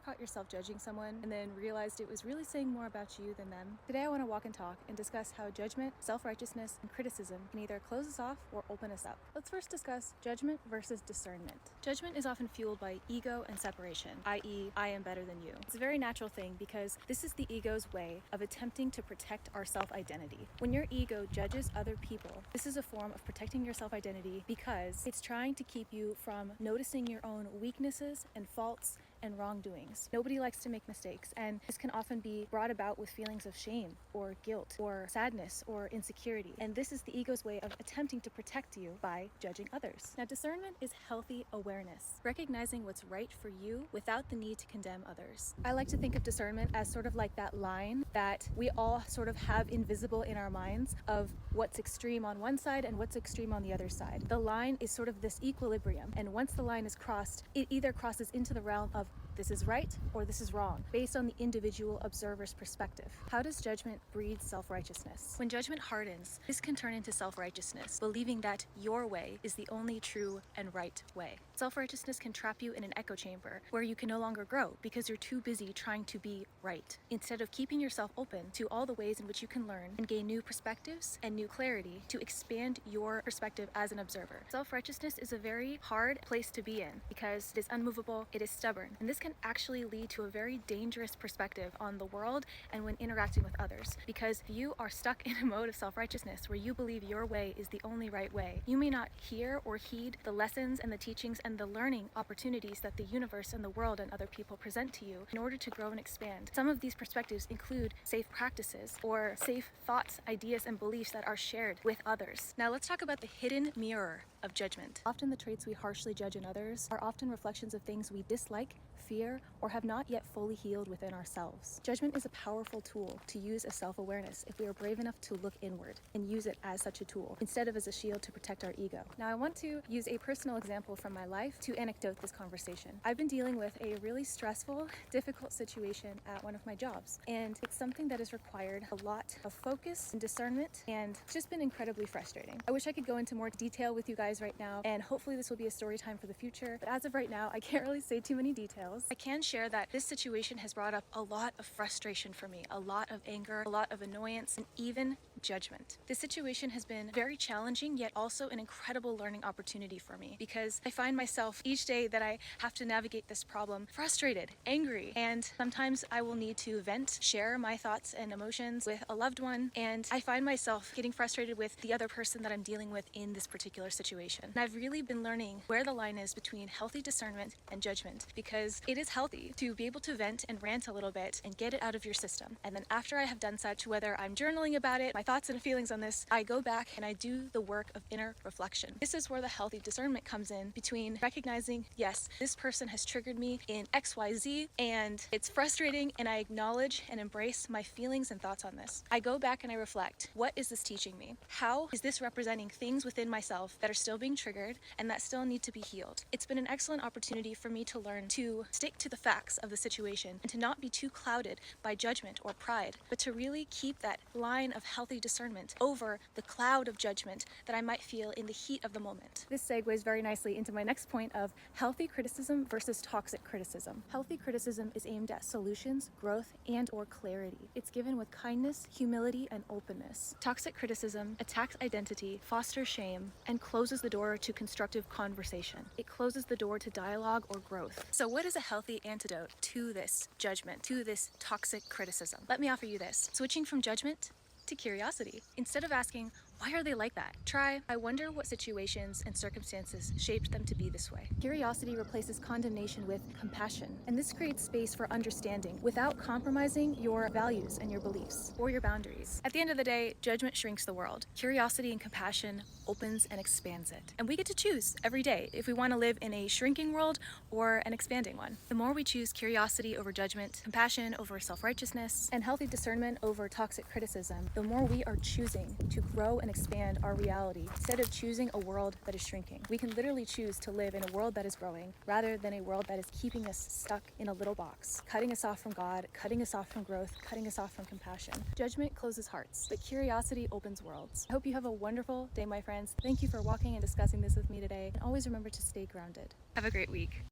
caught yourself judging someone and then realized it was really saying more about you than them? Today I want to walk and talk and discuss how judgment, self-righteousness, and criticism can either close us off or open us up. Let's first discuss judgment versus discernment. Judgment is often fueled by ego and separation, i.e., I am better than you. It's a very natural thing because this is the ego's way of attempting to protect our self-identity. When your ego judges other people, this is a form of protecting your self-identity because it's trying to keep you from noticing your own weaknesses and faults and wrongdoings. Nobody likes to make mistakes, and this can often be brought about with feelings of shame or guilt or sadness or insecurity. And this is the ego's way of attempting to protect you by judging others. Now, discernment is healthy awareness, recognizing what's right for you without the need to condemn others. I like to think of discernment as sort of like that line that we all sort of have invisible in our minds of what's extreme on one side and what's extreme on the other side. The line is sort of this equilibrium, and once the line is crossed, it either crosses into the realm of this is right or this is wrong, based on the individual observer's perspective. How does judgment breed self-righteousness? When judgment hardens, this can turn into self-righteousness, believing that your way is the only true and right way. Self-righteousness can trap you in an echo chamber where you can no longer grow because you're too busy trying to be right, instead of keeping yourself open to all the ways in which you can learn and gain new perspectives and new clarity to expand your perspective as an observer. Self-righteousness is a very hard place to be in because it is unmovable, it is stubborn, and this can actually lead to a very dangerous perspective on the world and when interacting with others, because if you are stuck in a mode of self-righteousness where you believe your way is the only right way, you may not hear or heed the lessons and the teachings and the learning opportunities that the universe and the world and other people present to you in order to grow and expand. Some of these perspectives include safe practices or safe thoughts, ideas, and beliefs that are shared with others. Now let's talk about the hidden mirror of judgment. Often the traits we harshly judge in others are often reflections of things we dislike, fear, or have not yet fully healed within ourselves. Judgment is a powerful tool to use as self-awareness if we are brave enough to look inward and use it as such a tool instead of as a shield to protect our ego. Now I want to use a personal example from my life to anecdote this conversation. I've been dealing with a really stressful, difficult situation at one of my jobs, and it's something that has required a lot of focus and discernment, and it's just been incredibly frustrating. I wish I could go into more detail with you guys right now, and hopefully this will be a story time for the future, but as of right now I can't really say too many details. I can share that this situation has brought up a lot of frustration for me, a lot of anger, a lot of annoyance, and even judgment. This situation has been very challenging, yet also an incredible learning opportunity for me, because I find myself each day that I have to navigate this problem frustrated, angry, and sometimes I will need to vent, share my thoughts and emotions with a loved one, and I find myself getting frustrated with the other person that I'm dealing with in this particular situation. And I've really been learning where the line is between healthy discernment and judgment, because it is healthy to be able to vent and rant a little bit and get it out of your system. And then after I have done such, whether I'm journaling about it, my thoughts and feelings on this, I go back and I do the work of inner reflection. This is where the healthy discernment comes in, between recognizing, yes, this person has triggered me in XYZ and it's frustrating, and I acknowledge and embrace my feelings and thoughts on this. I go back and I reflect, what is this teaching me? How is this representing things within myself that are still being triggered and that still need to be healed? It's been an excellent opportunity for me to learn to stick to the facts of the situation and to not be too clouded by judgment or pride, but to really keep that line of healthy discernment over the cloud of judgment that I might feel in the heat of the moment. This segues very nicely into my next point of healthy criticism versus toxic criticism. Healthy criticism is aimed at solutions, growth, and or clarity. It's given with kindness, humility, and openness. Toxic criticism attacks identity, fosters shame, and closes the door to constructive conversation. It closes the door to dialogue or growth. So what is a healthy antidote to this judgment, to this toxic criticism? Let me offer you this. Switching from judgment to curiosity. Instead of asking, why are they like that? Try, I wonder what situations and circumstances shaped them to be this way. Curiosity replaces condemnation with compassion, and this creates space for understanding without compromising your values and your beliefs or your boundaries. At the end of the day, judgment shrinks the world. Curiosity and compassion opens and expands it. And we get to choose every day if we want to live in a shrinking world or an expanding one. The more we choose curiosity over judgment, compassion over self-righteousness, and healthy discernment over toxic criticism, the more we are choosing to grow and expand our reality instead of choosing a world that is shrinking. We can literally choose to live in a world that is growing rather than a world that is keeping us stuck in a little box, cutting us off from God, cutting us off from growth, cutting us off from compassion. Judgment closes hearts, but curiosity opens worlds. I hope you have a wonderful day, my friends. Thank you for walking and discussing this with me today, and always remember to stay grounded. Have a great week.